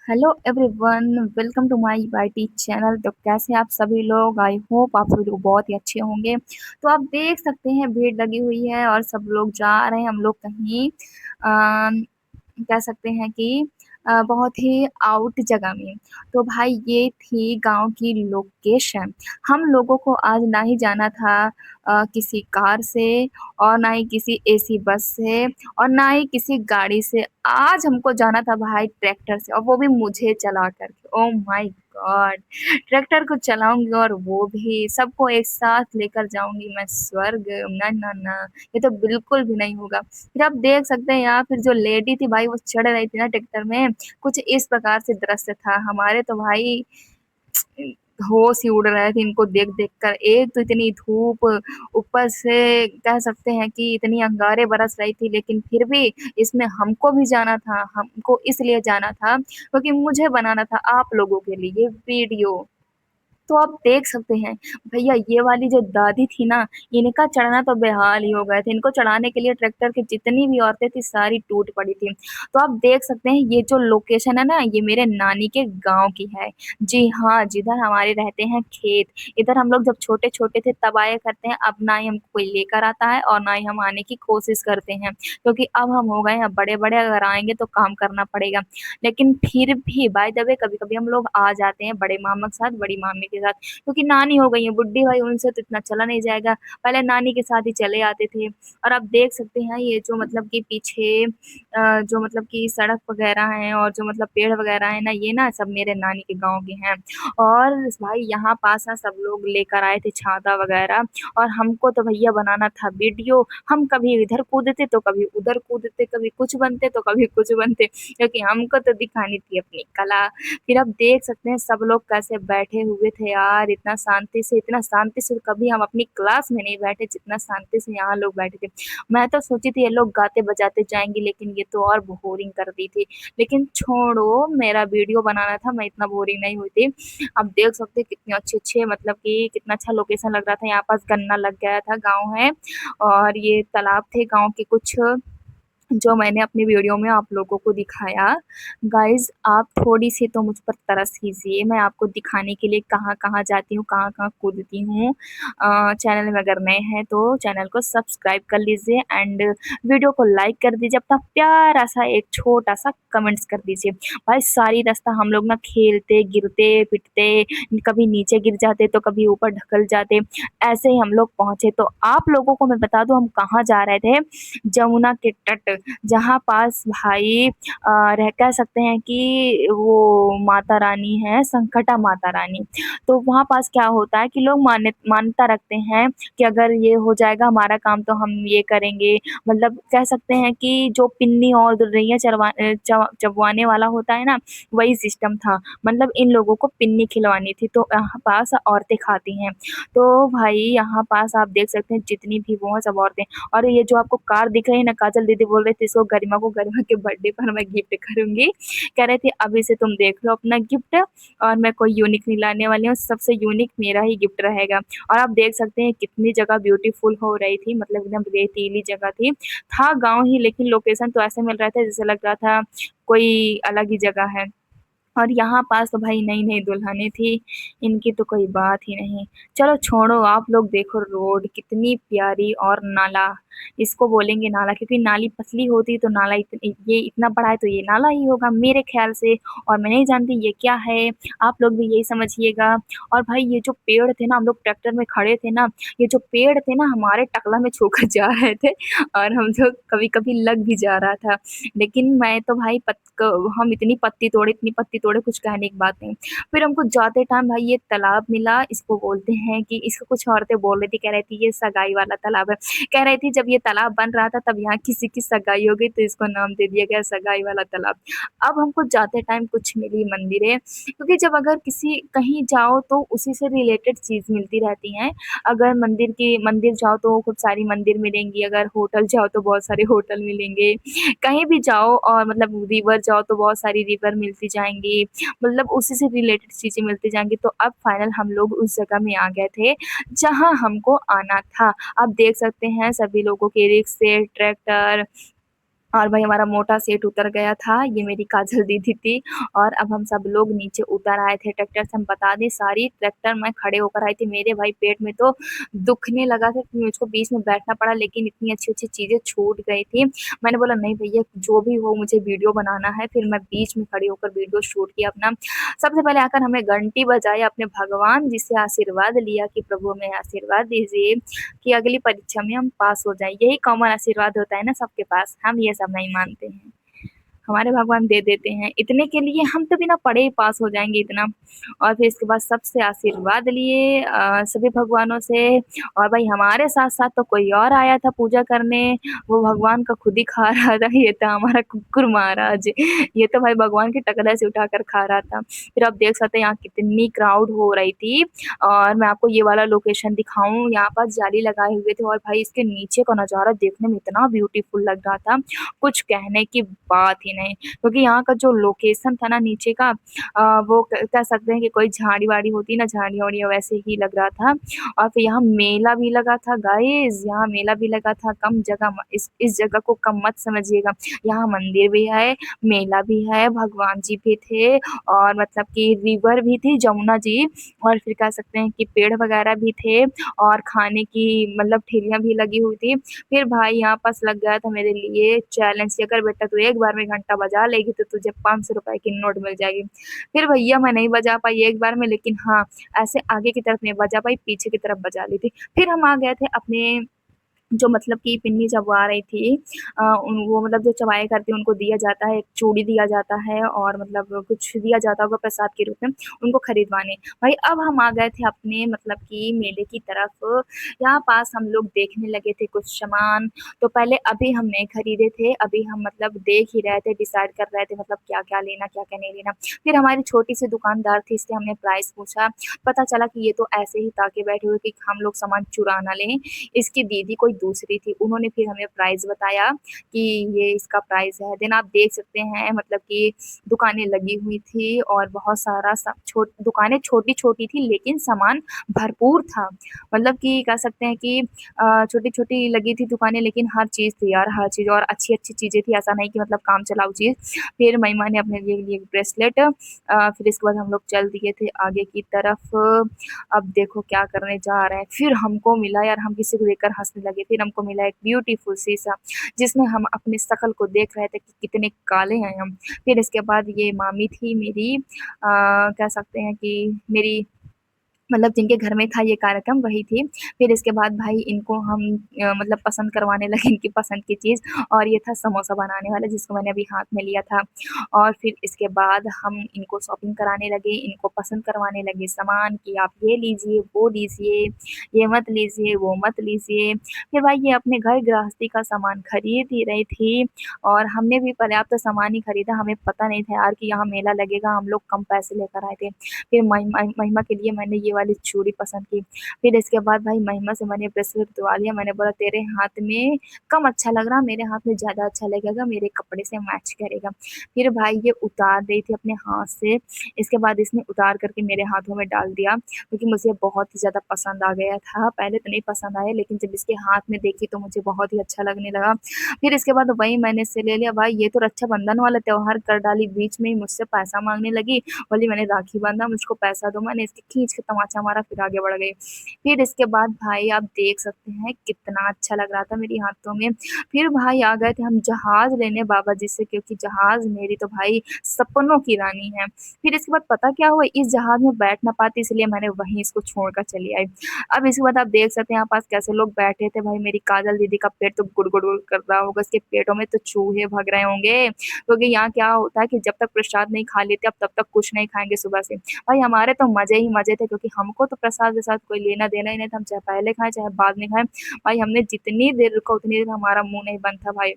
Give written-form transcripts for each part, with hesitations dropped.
Hello everyone, welcome to my YT channel. तो कैसे हैं आप सभी लोग? आई होप आप सभी लोग बहुत ही अच्छे होंगे। तो आप देख सकते हैं भीड़ लगी हुई है और सब लोग जा रहे हैं। हम लोग कहीं कह सकते हैं कि बहुत ही आउट जगह में। तो भाई ये थी गांव की लोकेशन। हम लोगों को आज ना ही जाना था किसी कार से, और ना ही किसी एसी बस से, और ना ही किसी गाड़ी से। आज हमको जाना था भाई ट्रैक्टर से, और वो भी मुझे चला करके। Oh my God! ट्रैक्टर को चलाऊंगी और वो भी सबको एक साथ लेकर जाऊंगी मैं स्वर्ग। ना ना ना, ये तो बिल्कुल भी नहीं होगा। फिर आप देख सकते हैं यहाँ फिर जो लेडी थी भाई वो चढ़ रही थी ना ट्रैक्टर में, कुछ इस प्रकार से दृश्य था। हमारे तो भाई होश ही उड़ रहे थे इनको देख देख कर। एक तो इतनी धूप, ऊपर से कह सकते हैं कि इतनी अंगारे बरस रही थी, लेकिन फिर भी इसमें हमको भी जाना था। हमको इसलिए जाना था क्योंकि मुझे बनाना था आप लोगों के लिए वीडियो। तो आप देख सकते हैं भैया, ये वाली जो दादी थी ना, इनका चढ़ना तो बेहाल ही हो गए थे। इनको चढ़ाने के लिए ट्रैक्टर की जितनी भी औरतें थी सारी टूट पड़ी थी। तो आप देख सकते हैं ये जो लोकेशन है ना, ये मेरे नानी के गांव की है। जी हाँ, जिधर हमारे रहते हैं खेत। इधर हम लोग जब छोटे छोटे थे तब आया करते हैं। अब ना ही हमको कोई लेकर आता है और ना ही हम आने की कोशिश करते हैं, क्योंकि अब हम हो गए हैं बड़े बड़े। अगर आएंगे तो काम करना पड़ेगा। लेकिन फिर भी बाय द वे कभी कभी हम लोग आ जाते हैं बड़े मामा के साथ, बड़ी मामी के साथ, क्योंकि नानी हो गई है बुड्ढी भाई, उनसे तो इतना चला नहीं जाएगा। पहले नानी के साथ ही चले आते थे। और आप देख सकते हैं ये जो मतलब कि पीछे जो मतलब कि सड़क वगैरह है और जो मतलब पेड़ वगैरह है ना, ये ना सब मेरे नानी के गांव के हैं। और भाई यहाँ पास ना सब लोग लेकर आए थे छाता वगैरह। और हमको तो भैया बनाना था वीडियो। हम कभी इधर कूदते तो कभी उधर कूदते, कभी कुछ बनते तो कभी कुछ बनते, क्योंकि हमको तो दिखानी थी अपनी कला। फिर आप देख सकते हैं सब लोग कैसे बैठे हुए थे यार, इतना शांति से। इतना शांति से कभी हम अपनी क्लास में नहीं बैठे जितना शांति से यहाँ लोग बैठे थे। मैं तो सोची थी ये लोग गाते बजाते जाएंगे, लेकिन ये तो और बोरिंग कर दी थी। लेकिन छोड़ो, मेरा वीडियो बनाना था, मैं इतना बोरिंग नहीं हुई थी। आप देख सकते हैं कितने अच्छे अच्छे मतलब कि कितना अच्छा लोकेशन लग रहा था। यहाँ पास गन्ना लग गया था, गाँव है। और ये तालाब थे गाँव के कुछ, जो मैंने अपनी वीडियो में आप लोगों को दिखाया। गाइज आप थोड़ी सी तो मुझ पर तरस कीजिए, मैं आपको दिखाने के लिए कहाँ कहाँ जाती हूँ, कहाँ कहाँ कूदती हूँ। चैनल में अगर नए हैं तो चैनल को सब्सक्राइब कर लीजिए, एंड वीडियो को लाइक कर दीजिए। अपना प्यारा सा एक छोटा सा कमेंट्स कर दीजिए। भाई सारी रास्ता हम लोग ना खेलते गिरते पिटते, कभी नीचे गिर जाते तो कभी ऊपर ढकल जाते, ऐसे ही हम लोग पहुंचे। तो आप लोगों को मैं बता दूं हम कहाँ जा रहे थे। जमुना के तट, जहाँ पास भाई रह कह सकते हैं कि वो माता रानी है, संकटा माता रानी। तो वहाँ पास क्या होता है कि लोग मान्यता रखते हैं कि अगर ये हो जाएगा हमारा काम तो हम ये करेंगे। मतलब कह सकते हैं कि जो पिन्नी और दुल्हनिया चबवाने वाला होता है ना, वही सिस्टम था। मतलब इन लोगों को पिन्नी खिलवानी थी, तो यहाँ पास औरतें खाती हैं। तो भाई यहाँ पास आप देख सकते हैं जितनी भी वो हैं सब औरतें। और ये जो आपको कार दिख रही है ना, काजल दीदी बोल रही थी इसको गरिमा को गरिमा के बर्थडे पर मैं गिफ्ट करूंगी। कह रहे थे अभी से तुम देख लो अपना गिफ्ट, और मैं कोई यूनिक नहीं लाने वाली हूँ, सबसे यूनिक मेरा ही गिफ्ट रहेगा। और आप देख सकते हैं कितनी जगह ब्यूटीफुल हो रही थी, मतलब एकदम रेतीली जगह थी। था गाँव ही, लेकिन लोकेशन तो ऐसे मिल रहा था जैसे लग रहा था कोई अलग ही जगह है। और यहाँ पास तो भाई नई नई दुल्हनें थी, इनकी तो कोई बात ही नहीं। चलो छोड़ो, आप लोग देखो रोड कितनी प्यारी, और नाला, इसको बोलेंगे नाला क्योंकि नाली पतली होती तो नाला ये इतना बड़ा है तो ये नाला ही होगा मेरे ख्याल से। और मैं नहीं जानती ये क्या है, आप लोग भी यही समझिएगा। और भाई ये जो पेड़ थे ना, हम लोग ट्रैक्टर में खड़े थे ना, ये जो पेड़ थे ना हमारे टकला में छूकर जा रहे थे, और हम लोग कभी कभी लग भी जा रहा था। लेकिन मैं तो भाई हम इतनी पत्ती तोड़े, कुछ कहने की बात नहीं। फिर हमको जाते टाइम भाई ये तालाब मिला, इसको बोलते हैं कि इसको कुछ औरतें बोल रही थी, कह रही थी ये सगाई वाला तालाब है। कह रही थी जब ये तालाब बन रहा था तब यहाँ किसी की सगाई हो गई तो इसको नाम दे दिया गया सगाई वाला तालाब। अब हमको जाते टाइम कुछ मिली मंदिरें, क्योंकि जब अगर किसी कहीं जाओ तो उसी से रिलेटेड चीज मिलती रहती हैं। अगर मंदिर जाओ तो खूब सारी मंदिर मिलेंगी, अगर होटल जाओ तो बहुत सारे होटल मिलेंगे, कहीं भी जाओ और मतलब रिवर जाओ तो बहुत सारी रिवर मिलती जाएंगी, मतलब उसी से रिलेटेड चीजें मिलती जाएंगी। तो अब फाइनल हम लोग उस जगह में आ गए थे जहां हमको आना था। आप देख सकते हैं सभी लोगों के रिक्शे, ट्रैक्टर, और भाई हमारा मोटा सेठ उतर गया था, ये मेरी काजल दीदी थी और अब हम सब लोग नीचे उतर आए थे ट्रैक्टर से। हम बता दें सारी ट्रैक्टर मैं खड़े होकर आई थी, मेरे भाई पेट में तो दुखने लगा था कि मुझको बीच में बैठना पड़ा, लेकिन इतनी अच्छी-अच्छी चीज़ें छूट गई थी। मैंने बोला नहीं भैया जो भी हो मुझे वीडियो बनाना है, फिर मैं बीच में खड़ी होकर वीडियो शूट किया अपना। सबसे पहले आकर हमने घंटी बजाई, अपने भगवान जी से आशीर्वाद लिया कि प्रभु हमें आशीर्वाद दीजिए कि अगली परीक्षा में हम पास हो जाएँ। यही कॉमन आशीर्वाद होता है ना सबके पास, हम ये सब नहीं मानते हैं। हमारे भगवान दे देते हैं, इतने के लिए हम तो बिना पढ़े ही पास हो जाएँगे इतना। और फिर इसके बाद सबसे आशीर्वाद लिए सभी भगवानों से। और भाई हमारे साथ-साथ तो कोई और आया था पूजा करने, वो भगवान का खुद ही खा रहा था, ये था हमारा कुकुर महाराज। ये तो भाई भगवान के टकले से उठाकर खा रहा था। फिर आप देख सकते हैं यहाँ कितनी क्राउड हो रही थी और मैं आपको ये वाला लोकेशन दिखाऊँ, यहाँ पर जाली लगाए हुए थे और भाई इसके नीचे का नज़ारा देखने में इतना ब्यूटीफुल लग रहा था, कुछ कहने की बात ही नहीं। क्योंकि यहाँ का जो लोकेशन था ना नीचे का वो कह सकते हैं कि कोई झाड़ी-वाड़ी होती है ना, झाड़ियाँ-वाड़ियाँ वैसे ही लग रहा था। और फिर यहाँ मेला भी लगा था गाइज़, यहाँ मेला भी लगा था, कम जगह म इस जगह को कम मत समझिएगा। यहाँ मंदिर भी है, मेला भी है, भगवान जी भी थे और मतलब कि रिवर भी थी, जमुना जी और फिर कह सकते हैं कि पेड़ वगैरह भी थे और खाने की मतलब ठेलियाँ भी लगी हुई थी। फिर भाई यहाँ पास लग गया था मेरे लिए चैलेंज कि अगर बेटा तू एक बार में घंटा बजा लेगी तो तुझे ₹500 की नोट मिल जाएगी। फिर भैया मैं नहीं बजा पाई एक बार में, लेकिन हाँ, ऐसे आगे की तरफ नहीं बजा पाई, पीछे की तरफ बजा ली थी। फिर हम आ गए थे अपने जो मतलब कि पिन्नी चबवा रही थी उन वो मतलब जो चबाया करती हैं उनको दिया जाता है, एक चूड़ी दिया जाता है और मतलब कुछ दिया जाता होगा प्रसाद के रूप में, उनको खरीदवाने। भाई अब हम आ गए थे अपने मतलब कि मेले की तरफ, यहाँ पास हम लोग देखने लगे थे कुछ सामान, तो पहले अभी हम नहीं खरीदे थे, अभी हम मतलब देख ही रहे थे, डिसाइड कर रहे थे मतलब क्या-क्या लेना, क्या-क्या नहीं लेना। फिर हमारी छोटी-सी दुकानदार थी, इससे हमने प्राइस पूछा, पता चला कि ये तो ऐसे ही ताके बैठे हुए कि हम लोग सामान चुरा ना लें, इसकी दीदी कोई दूसरी थी, उन्होंने फिर हमें प्राइस बताया कि ये इसका प्राइस है। देन आप देख सकते हैं मतलब कि दुकानें लगी हुई थी और बहुत सारा सा दुकानें छोटी-छोटी थी लेकिन सामान भरपूर था। मतलब कि कह सकते हैं कि छोटी-छोटी लगी थी दुकानें लेकिन हर चीज़ थी यार, हर चीज़ और अच्छी-अच्छी चीज़ें थी, ऐसा नहीं कि मतलब काम चलाऊ चीज़। फिर महिमा ने अपने लिए लिए ब्रेसलेट फिर इसके बाद हम लोग चल दिए थे आगे की तरफ। अब देखो क्या करने जा रहे हैं, फिर हमको मिला यार हम किसी को देखकर हँसने लगे, फिर हमको मिला एक ब्यूटीफुल शीशा, जिसमें हम अपनी शकल को देख रहे थे कि कितने काले हैं हम। फिर इसके बाद ये मामी थी मेरी कह सकते हैं कि मेरी मतलब जिनके घर में था ये कार्यक्रम वही थी। फिर इसके बाद भाई इनको हम मतलब पसंद करवाने लगे इनकी पसंद की चीज़ और ये था समोसा बनाने वाला जिसको मैंने अभी हाथ में लिया था। और फिर इसके बाद हम इनको शॉपिंग कराने लगे, इनको पसंद करवाने लगे सामान कि आप ये लीजिए, वो लीजिए, ये मत लीजिए, वो मत लीजिए। फिर भाई ये अपने घर गृहस्थी का सामान खरीद ही रही थी और हमने भी पर्याप्त सामान ही खरीदा, हमें पता नहीं था यार कि यहाँ मेला लगेगा, हम लोग कम पैसे लेकर आए थे। फिर महिमा के लिए मैंने ये वाली चूड़ी पसंद की। फिर इसके बाद भाई महिमा से मैंने ब्रेसलेट दिलवा लिया। मैंने बोला तेरे हाथ में कम अच्छा लग रहा, मेरे हाथ में ज़्यादा अच्छा लगेगा, मेरे कपड़े से मैच करेगा। फिर भाई ये उतार रही थी अपने हाथ से, इसके बाद इसने उतार करके मेरे हाथों में डाल दिया क्योंकि मुझे बहुत ही ज़्यादा पसंद आ गया था। पहले तो नहीं पसंद आया लेकिन जब इसके हाथ में देखी तो मुझे बहुत ही अच्छा लगने लगा। फिर इसके बाद वही मैंने इससे ले लिया। भाई ये तो रक्षाबंधन वाला त्योहार कर डाली, बीच में ही मुझसे पैसा माँगने लगी। बोली मैंने राखी बाँधा मुझको पैसा दो, मैंने इसकी खींच के तमाचा मारा फिर आगे बढ़ गई। फिर इसके बाद भाई आप देख सकते हैं कितना अच्छा लग रहा था मेरी हाथों में। फिर भाई आ गए थे हम जहाज़ लेने बाबा जी से क्योंकि जहाज़ मेरी तो भाई सपनों की रानी है। फिर इसके बाद पता क्या हुआ इस जहाज़ में बैठ ना पाती इसलिए मैंने वहीं इसको छोड़ कर चली आई। अब इसके बाद आप देख सकते हैं यहाँ पास कैसे लोग बैठे थे भाई मेरी काजल दीदी का पेट तो गुड़-गुड़ कर रहा होगा, उसके पेटों में तो चूहे भग रहे होंगे। क्योंकि यहाँ क्या होता है कि जब तक प्रसाद नहीं खा लेते अब तब तक कुछ नहीं खाएँगे सुबह से। भाई हमारे तो मज़े ही मज़े थे क्योंकि हमको तो प्रसाद के साथ कोई लेना-देना ही नहीं था, हम चाहे पहले खाएँ, चाहे बाद में खाएँ। भाई हमने जितनी देर रुका उतनी देर हमारा मुँह नहीं बंद था भाई।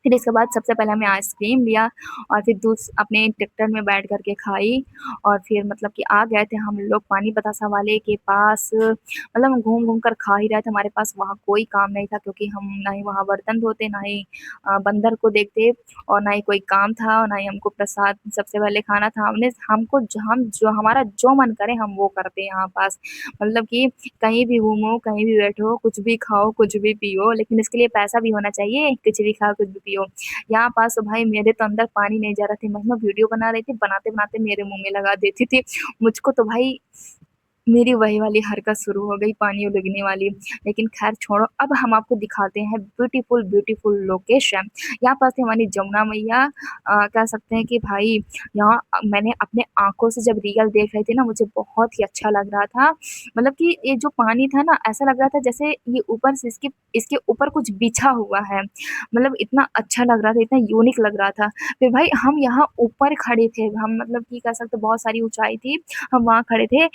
फिर इसके बाद सबसे पहले हमने आइसक्रीम लिया और फिर अपने ट्रैक्टर में बैठ कर के खाई और फिर मतलब कि आ गए थे हम लोग पानी बतासा वाले के पास। मतलब हम घूम-घूम कर खा ही रहे थे, हमारे पास वहाँ कोई काम नहीं था क्योंकि हम ना ही वहाँ बर्तन धोते, ना ही बंदर को देखते और ना ही कोई काम था और ना ही हमको प्रसाद सबसे पहले खाना था। हम जो हमारा जो मन करे हम वो करते यहाँ पास। मतलब कि कहीं भी घूमो, कहीं भी बैठो, कुछ भी खाओ, कुछ भी पियो, लेकिन इसके लिए पैसा भी होना चाहिए, कुछ भी खाओ, कुछ भी पियो। पियो। यहाँ पास तो भाई मेरे तो अंदर पानी नहीं जा रहा था, मैं वीडियो बना रही थी, बनाते-बनाते मेरे मुँह में लगा देती थी। मुझको तो भाई मेरी वही वाली हरकत शुरू हो गई पानी उगलने वाली। लेकिन ख़ैर छोड़ो, अब हम आपको दिखाते हैं ब्यूटीफुल ब्यूटीफुल लोकेशन। यहाँ पास थी हमारी जमुना मैया। कह सकते हैं कि भाई यहाँ मैंने अपने आँखों से जब रियल देख रही थी ना, मुझे बहुत ही अच्छा लग रहा था। मतलब कि ये जो पानी था ना, ऐसा लग रहा था जैसे ये ऊपर से इसके इसके ऊपर कुछ बिछा हुआ है। मतलब इतना अच्छा लग रहा था, इतना यूनिक लग रहा था। फिर भाई हम यहाँ ऊपर खड़े थे, हम मतलब कि कह सकते हैं बहुत सारी ऊँचाई थी, हम वहाँ खड़े थे।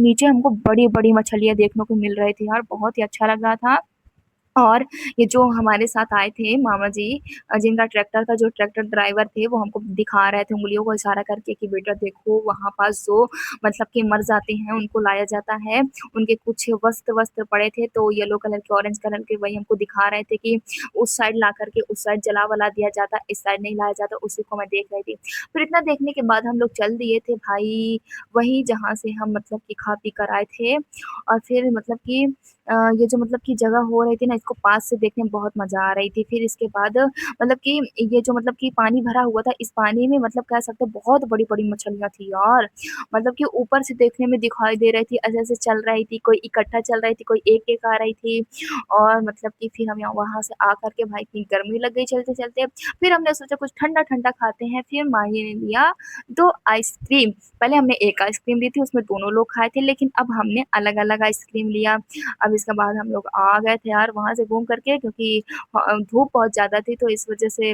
नीचे हमको बड़ी-बड़ी मछलियाँ देखने को मिल रही थी यार, बहुत ही अच्छा लग रहा था। और ये जो हमारे साथ आए थे मामा जी, जिनका ट्रैक्टर था, जो ट्रैक्टर ड्राइवर थे, वो हमको दिखा रहे थे उँगलियों को इशारा करके कि बेटा देखो वहाँ पास जो मतलब कि मर जाते हैं, उनको लाया जाता है। उनके कुछ वस्त्र-वस्त्र पड़े थे, तो येलो कलर के, ऑरेंज कलर के, वही हमको दिखा रहे थे कि उस साइड ला कर के उस साइड जला-वला दिया जाता, इस साइड नहीं लाया जाता, उसी को मैं देख रही थी। फिर इतना देखने के बाद हम लोग चल दिए थे भाई, वहीं जहाँ से हम मतलब कि खा पी कर आए थे। और फिर मतलब कि ये जो मतलब कि जगह हो रही थी ना, इसको पास से देखने में बहुत मज़ा आ रही थी। फिर इसके बाद मतलब कि ये जो मतलब कि पानी भरा हुआ था, इस पानी में मतलब कह सकते हैं बहुत बड़ी-बड़ी मछलियाँ थी यार। मतलब कि ऊपर से देखने में दिखाई दे रही थी, ऐसे-ऐसे चल रही थी, कोई इकट्ठा चल रही थी, कोई एक-एक आ रही थी। और मतलब कि फिर हम यहाँ वहाँ से आ कर के भाई इतनी गर्मी लग गई चलते-चलते। फिर हमने सोचा कुछ ठंडा-ठंडा खाते हैं, फिर माही ने लिया 2 आइसक्रीम। पहले हमने 1 आइसक्रीम ली थी, उसमें दोनों लोग खाए थे, लेकिन अब हमने अलग-अलग आइसक्रीम लिया। अब इसके बाद हम लोग आ गए थे यार वहाँ से घूम कर के, क्योंकि धूप बहुत ज़्यादा थी, तो इस वज़ह से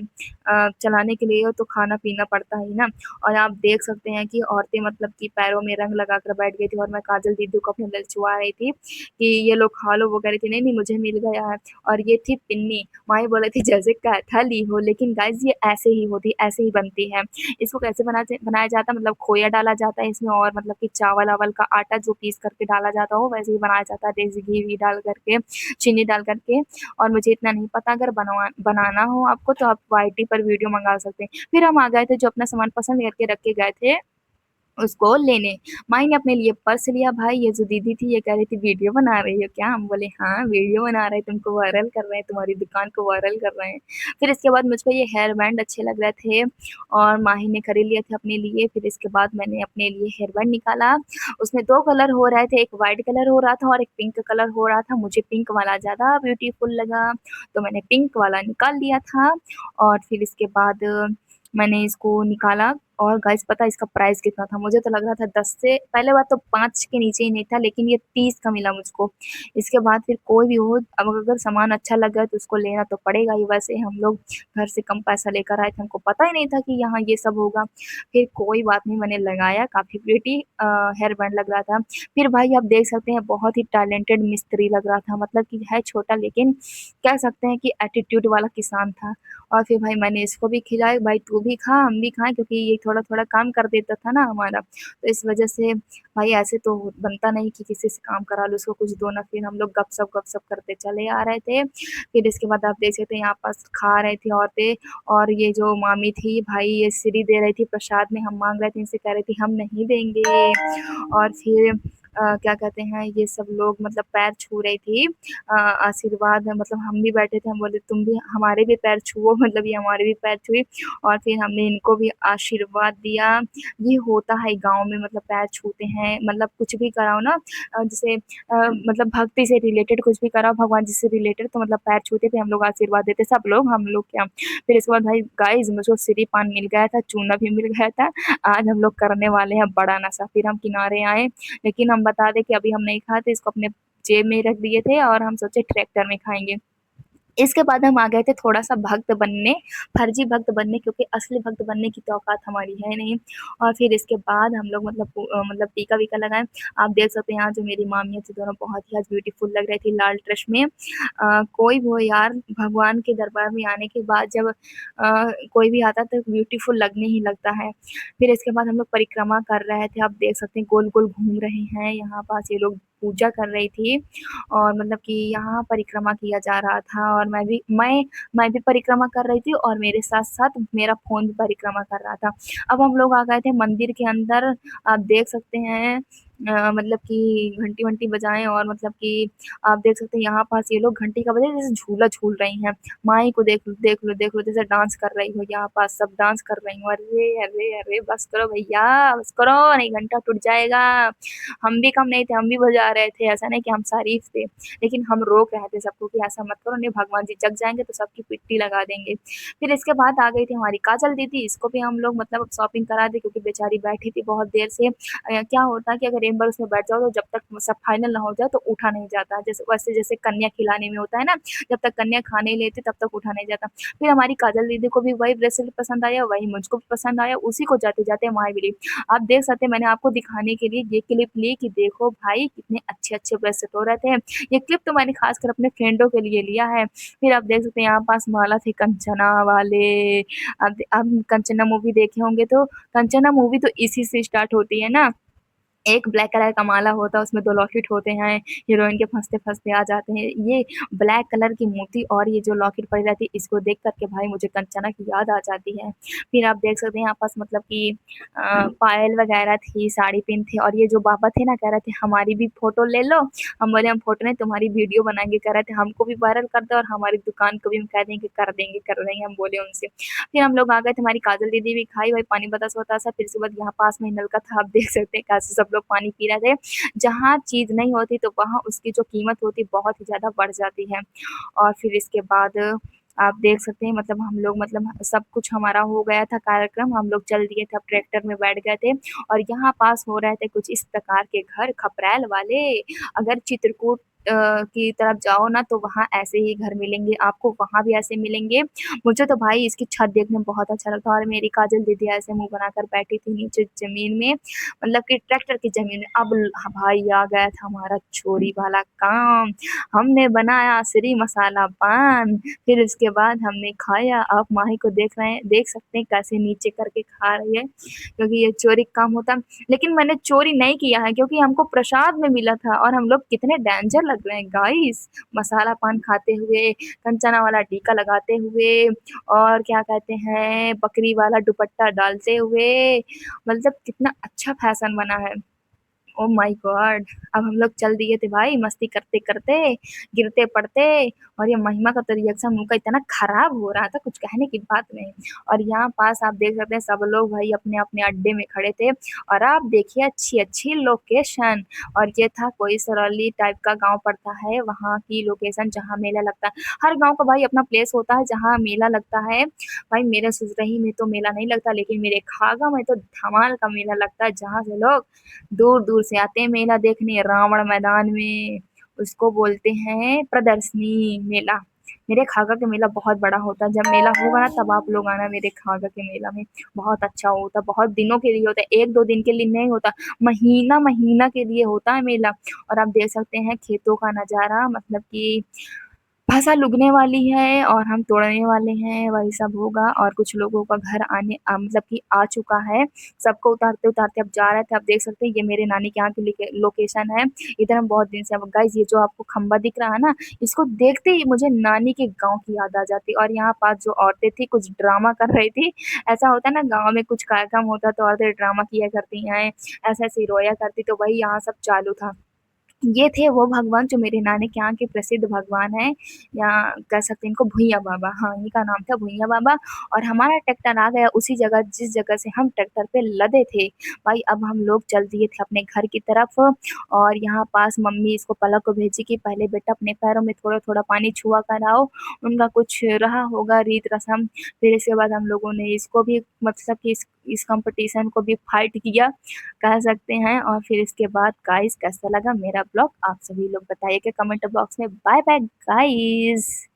चलाने के लिए तो खाना-पीना पड़ता ही ना। और आप देख सकते हैं कि औरतें मतलब कि पैरों में रंग लगाकर बैठ गई थी, और मैं काजल दीदी को अपने ललचवा रही थी कि ये लो खा लो, वो कह रही थी नहीं-नहीं मुझे मिल गया है। और ये थी पिन्नी, माही बोल रही थी जैसे कटहल ली हो, लेकिन गाइज़ ये ऐसे ही होती, ऐसे ही बनती है। इसको कैसे बनाया जाता है, मतलब खोया डाला जाता है इसमें, और मतलब कि चावल-वावल का आटा जो पीस करके डाला जाता हो, वैसे ही बनाया जाता है, देसी घी-वी डाल करके, चीनी डाल करके। और मुझे इतना नहीं पता, अगर बनाना हो आपको तो आप वाईटी पर वीडियो मँगा सकते हैं। फिर हम आ गए थे, जो अपना सामान पसंद करके रख के गए थे उसको लेने। माई ने अपने लिए पर्स लिया भाई, ये जो दीदी थी ये कह रही थी वीडियो बना रही हो क्या? हम बोले हाँ, वीडियो बना रहे हैं, तुमको वायरल कर रहे हैं, तुम्हारी दुकान को वायरल कर रहे हैं। फिर इसके बाद मुझको ये हेयर बैंड अच्छे लग रहे थे, और माही ने खरीद लिए थे अपने लिए। फिर इसके बाद मैंने अपने लिए हेयर बैंड निकाला, उसमें 2 कलर हो रहे थे, एक व्हाइट कलर हो रहा था और एक पिंक कलर हो रहा था। मुझे पिंक वाला ज़्यादा ब्यूटीफुल लगा, तो मैंने पिंक वाला निकाल लिया था। और फिर इसके बाद मैंने इसको निकाला, और गाइस पता है इसका प्राइस कितना था? मुझे तो लग रहा था 10 से, पहले बात तो 5 के नीचे ही नहीं था, लेकिन ये 30 का मिला मुझको। इसके बाद फिर कोई भी हो, अब अगर सामान अच्छा लग गया तो उसको लेना तो पड़ेगा ही। वैसे हम लोग घर से कम पैसा लेकर आए थे, हमको पता ही नहीं था कि यहाँ ये सब होगा। फिर कोई बात नहीं, मैंने लगाया, काफ़ी प्रिटी हेयर बैंड लग रहा था। फिर भाई आप देख सकते हैं बहुत ही टैलेंटेड मिस्त्री लग रहा था, मतलब कि है छोटा, लेकिन कह सकते हैं कि एटीट्यूड वाला किसान था। और फिर भाई मैंने इसको भी खिलाए, भाई तू भी खा, हम भी खाएँ, क्योंकि ये थोड़ा-थोड़ा काम कर देता था ना हमारा। तो इस वज़ह से भाई ऐसे तो बनता नहीं कि किसी से काम करा लो, उसको कुछ दो ना। फिर हम लोग गप-सप करते चले आ रहे थे। फिर इसके बाद आप देख सकते हैं यहाँ पास खा रही थी औरतें, और ये जो मामी थी भाई ये श्री दे रही थी प्रसाद में, हम माँग रहे थे, इनसे कह रही थी हम नहीं देंगे। और फिर क्या कहते हैं, ये सब लोग मतलब पैर छू रही थी, आशीर्वाद, मतलब हम भी बैठे थे, हम बोले तुम भी हमारे भी पैर छुओ, मतलब ये हमारे भी पैर छुई, और फिर हमने इनको भी आशीर्वाद दिया। ये होता है गाँव में, मतलब पैर छूते हैं, मतलब कुछ भी कराओ ना, जैसे मतलब भक्ति से रिलेटेड कुछ भी कराओ, भगवान जी से रिलेटेड, तो मतलब पैर छूते थे हम लोग, आशीर्वाद देते सब लोग, हम लोग क्या। फिर इसके बाद भाई गाइज़ मुझको श्री पान मिल गया था, चूना भी मिल गया था। आज हम लोग करने वाले हैं बड़ा नशा। फिर हम किनारे आए, लेकिन हम बता दें कि अभी हम नहीं खाए थे, इसको अपने जेब में ही रख दिए थे, और हम सोचे ट्रैक्टर में खाएँगे। इसके बाद हम आ गए थे थोड़ा-सा भक्त बनने, फर्जी भक्त बनने, क्योंकि असली भक्त बनने की तो औकात हमारी है नहीं। और फिर इसके बाद हम लोग मतलब टीका-वीका लगाए। आप देख सकते हैं यहाँ जो मेरी मामियाँ थी दोनों बहुत ही आज ब्यूटीफुल लग रही थी लाल ड्रेस में। कोई भी हो यार, भगवान के दरबार में आने के बाद जब कोई भी आता है तो ब्यूटीफुल लगने ही लगता है। फिर इसके बाद हम लोग परिक्रमा कर रहे थे, आप देख सकते हैं गोल-गोल घूम रहे हैं, यहाँ पास ये लोग पूजा कर रही थी, और मतलब कि यहाँ परिक्रमा किया जा रहा था, और मैं भी परिक्रमा कर रही थी, और मेरे साथ-साथ मेरा फ़ोन भी परिक्रमा कर रहा था। अब हम लोग आ गए थे मंदिर के अंदर, आप देख सकते हैं मतलब कि घंटी-वंटी बजाएँ और मतलब कि आप देख सकते हैं यहाँ पास ये लोग घंटी का बजाए जैसे झूला झूल रही हैं। माही को देख लो जैसे डांस कर रही हो यहाँ पास सब डांस कर रही हो। अरे, अरे, अरे! बस करो भैया, बस करो नहीं घंटा टूट जाएगा। हम भी कम नहीं थे, हम भी बजा रहे थे, ऐसा नहीं कि हम शरीफ थे। लेकिन हम रोक रहे थे सबको कि ऐसा मत करो नहीं भगवान जी जग जाएँगे तो सबकी पिट्ठी लगा देंगे। फिर इसके बाद आ गई थी हमारी काजल दीदी, इसको भी हम लोग मतलब शॉपिंग करा दी क्योंकि बेचारी बैठी थी बहुत देर से। क्या होता है कि अगर एक बार उसमें बैठ जाओ तो जब तक सब फाइनल ना हो जाए तो उठा नहीं जाता। जैसे वैसे जैसे कन्या खिलाने में होता है ना, जब तक कन्या खा नहीं लेती तब तक उठा नहीं जाता। फिर हमारी काजल दीदी को भी वही ब्रेसलेट पसंद आया, वही मुझको भी पसंद आया, उसी को जाते-जाते माय मिली। आप देख सकते हैं मैंने आपको दिखाने के लिए ये क्लिप ली कि देखो भाई कितने अच्छे-अच्छे ब्रेसलेट हो रहे थे। ये क्लिप तो मैंने खासकर अपने फ्रेंडों के लिए लिया है। फिर आप देख सकते हैं यहाँ पास माला थे कंचना वाले। अब कंचना मूवी देखे होंगे तो कंचना मूवी तो इसी से स्टार्ट होती है ना। एक ब्लैक कलर का माला होता है, उसमें 2 लॉकेट होते हैं, हीरोइन के फँसते-फँसते आ जाते हैं। ये ब्लैक कलर की मोती और ये जो लॉकेट पड़ी रहती है, इसको देख कर के भाई मुझे कंचना की याद आ जाती है। फिर आप देख सकते हैं यहाँ पास मतलब कि पायल वगैरह थी, साड़ी पिन थे और ये जो बाबा थे ना, कह रहे थे हमारी भी फ़ोटो ले लो। हम बोले हम फ़ोटो नहीं तुम्हारी वीडियो बनाएँगे, कह रहे थे हमको भी वायरल कर दो और हमारी दुकान को भी हम कह देंगे कर देंगे हम बोले उनसे। फिर हम लोग आ गए थे, हमारी काजल दीदी भी खाई वाई पानी बतासा-वतासा, फिर उसके बाद यहाँ पास में ही नलका था, आप देख सकते हैं कैसे सब लोग पानी पी रहे थे। जहाँ चीज़ नहीं होती तो वहाँ उसकी जो कीमत होती बहुत ही ज़्यादा बढ़ जाती है। और फिर इसके बाद आप देख सकते हैं मतलब हम लोग मतलब सब कुछ हमारा हो गया था कार्यक्रम, हम लोग चल दिए थे, अब ट्रैक्टर में बैठ गए थे और यहाँ पास हो रहे थे कुछ इस प्रकार के घर खपरैल वाले। अगर चित्रकूट की तरफ जाओ ना तो वहाँ ऐसे ही घर मिलेंगे, आपको वहाँ भी ऐसे मिलेंगे। मुझे तो भाई इसकी छत देखने में बहुत अच्छा लगता है और मेरी काजल दीदी ऐसे मुँह बनाकर बैठी थी नीचे ज़मीन में, मतलब कि ट्रैक्टर की ज़मीन में। अब भाई आ गया था हमारा चोरी वाला काम, हमने बनाया श्री मसाला पान, फिर उसके बाद हमने खाया। आप माही को देख सकते हैं कैसे नीचे करके खा रही है, क्योंकि ये चोरी का काम होता। लेकिन मैंने चोरी नहीं किया है क्योंकि हमको प्रसाद में मिला था और हम लोग कितने डेंजर लग रहे हैं गाइस, मसाला पान खाते हुए, कंचना वाला टीका लगाते हुए और क्या कहते हैं बकरी वाला दुपट्टा डालते हुए, मतलब कितना अच्छा फैशन बना है। Oh my God! अब हम लोग चल दिए थे भाई मस्ती करते-करते, गिरते-पड़ते और ये महिमा का तो रिएक्शन मुँह का इतना खराब हो रहा था कुछ कहने की बात नहीं। और यहाँ पास आप देख सकते हैं सब लोग भाई अपने-अपने अड्डे में खड़े थे और आप देखिए अच्छी-अच्छी लोकेशन और ये था कोई सरौली टाइप का गाँव पड़ता है, वहाँ की लोकेशन जहाँ मेला लगता है। हर गाँव का भाई अपना प्लेस होता है जहाँ मेला लगता है। भाई मेरे सुसरही में तो मेला नहीं लगता लेकिन मेरे खागा में तो धमाल का मेला लगता है जहाँ से लोग दूर-दूर से आते हैं मेला देखने, रावण मैदान में, उसको बोलते हैं प्रदर्शनी मेला। मेरे खागा का मेला बहुत बड़ा होता है, जब मेला होगा ना तब आप लोग आना मेरे खागा के मेला में, बहुत अच्छा होता है, बहुत दिनों के लिए होता है, 1-2 दिन के लिए नहीं होता, महीना-महीना के लिए होता है मेला। और आप देख सकते हैं खेतों का नज़ारा मतलब कि फसल उगने वाली है और हम तोड़ने वाले हैं, वही सब होगा और कुछ लोगों का घर मतलब कि आ चुका है। सबको उतारते-उतारते अब जा रहे थे, आप देख सकते हैं ये मेरे नानी के यहाँ की लोकेशन है। इधर हम बहुत दिन से अब गाइज़ ये जो आपको खंबा दिख रहा है ना, इसको देखते ही मुझे नानी के गाँव की याद आ जाती है और यहाँ पास जो औरतें थी कुछ ड्रामा कर रही थी। ऐसा होता है ना गाँव में कुछ कार्यक्रम होता है तो औरतें ड्रामा किया करती हैं, ऐसे-ऐसे रोया करती तो वही यहाँ सब चालू था। ये थे वो भगवान जो मेरे नानी के यहाँ के प्रसिद्ध भगवान हैं, या कह सकते हैं इनको भुइयाँ बाबा, हाँ, इन्हीं का नाम था भुइयाँ बाबा और हमारा ट्रैक्टर आ गया उसी जगह जिस जगह से हम ट्रैक्टर पे लदे थे। भाई अब हम लोग चल दिए थे अपने घर की तरफ और यहाँ पास मम्मी इसको पलक को भेजी कि पहले बेटा अपने पैरों में थोड़ा-थोड़ा पानी छुआ कर आओ, उनका कुछ रहा होगा रीत-रस्म। फिर इसके बाद हम लोगों ने इसको भी मतलब कि इस कॉम्पिटिशन को भी फाइट किया। कह सकते हैं और फिर इसके बाद गाइस कैसा लगा मेरा ब्लॉग आप सभी लोग बताइएगा कमेंट बॉक्स में। Bye bye guys.